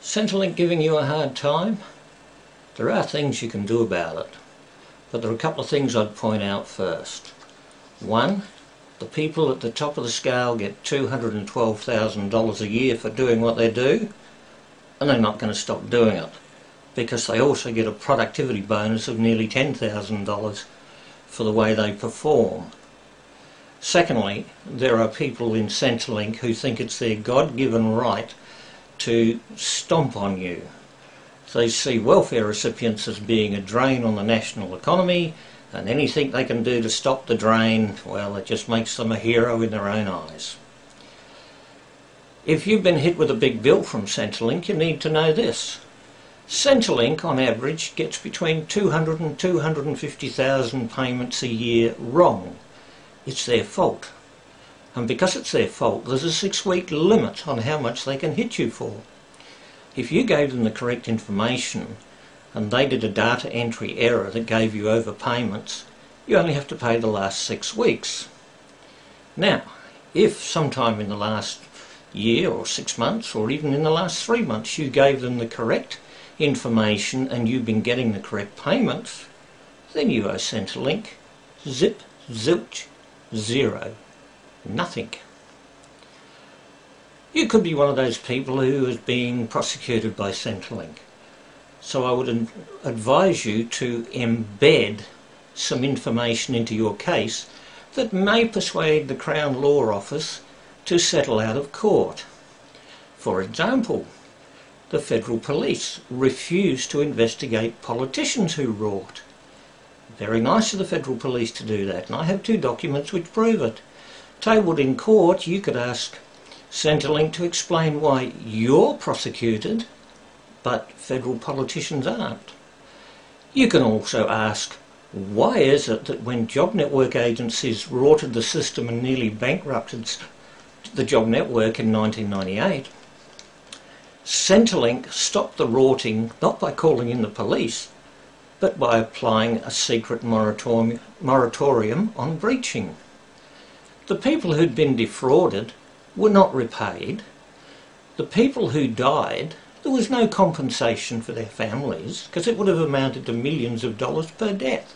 Centrelink giving you a hard time? There are things you can do about it, but there are a couple of things I'd point out first. One, the people at the top of the scale get $212,000 a year for doing what they do, and they're not going to stop doing it, because they also get a productivity bonus of nearly $10,000 for the way they perform. Secondly, there are people in Centrelink who think it's their God-given right to stomp on you. They see welfare recipients as being a drain on the national economy, and anything they can do to stop the drain, well, it just makes them a hero in their own eyes. If you've been hit with a big bill from Centrelink, you need to know this. Centrelink, on average, gets between 200 and 250,000 payments a year wrong. It's their fault. And because it's their fault, there's a 6-week limit on how much they can hit you for. If you gave them the correct information and they did a data entry error that gave you overpayments, you only have to pay the last 6 weeks. Now, if sometime in the last year or 6 months or even in the last 3 months you gave them the correct information and you've been getting the correct payments, then you owe Centrelink zip, zilch, zero. Nothing. You could be one of those people who is being prosecuted by Centrelink. So I would advise you to embed some information into your case that may persuade the Crown Law Office to settle out of court. For example, the Federal Police refused to investigate politicians who wrought. Very nice of the Federal Police to do that, and I have 2 documents which prove it. Tabled in court, you could ask Centrelink to explain why you're prosecuted, but federal politicians aren't. You can also ask, why is it that when job network agencies rorted the system and nearly bankrupted the job network in 1998, Centrelink stopped the rorting not by calling in the police, but by applying a secret moratorium on breaching. The people who'd been defrauded were not repaid. The people who died, there was no compensation for their families because it would have amounted to millions of dollars per death.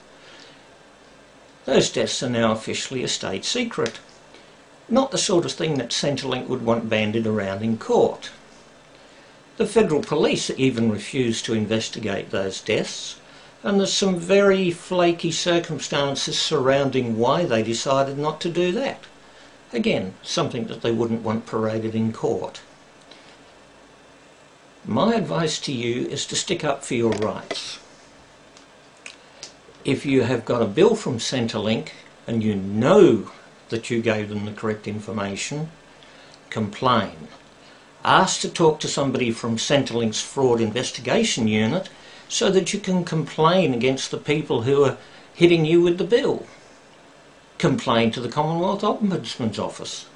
Those deaths are now officially a state secret. Not the sort of thing that Centrelink would want bandied around in court. The Federal Police even refused to investigate those deaths, and there's some very flaky circumstances surrounding why they decided not to do that. Again, something that they wouldn't want paraded in court. My advice to you is to stick up for your rights. If you have got a bill from Centrelink and you know that you gave them the correct information, complain. Ask to talk to somebody from Centrelink's Fraud Investigation Unit so that you can complain against the people who are hitting you with the bill. Complain to the Commonwealth Ombudsman's Office.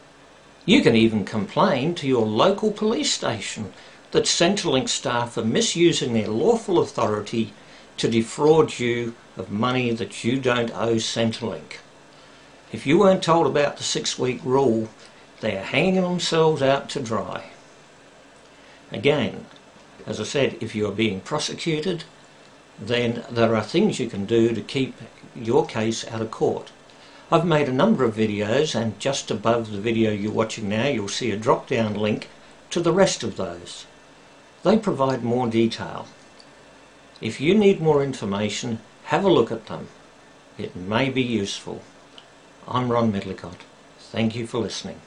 You can even complain to your local police station that Centrelink staff are misusing their lawful authority to defraud you of money that you don't owe Centrelink. If you weren't told about the 6-week rule, they are hanging themselves out to dry. Again, as I said, if you are being prosecuted, then there are things you can do to keep your case out of court. I've made a number of videos, and just above the video you're watching now you'll see a drop-down link to the rest of those. They provide more detail. If you need more information, have a look at them. It may be useful. I'm Ron Medlicott. Thank you for listening.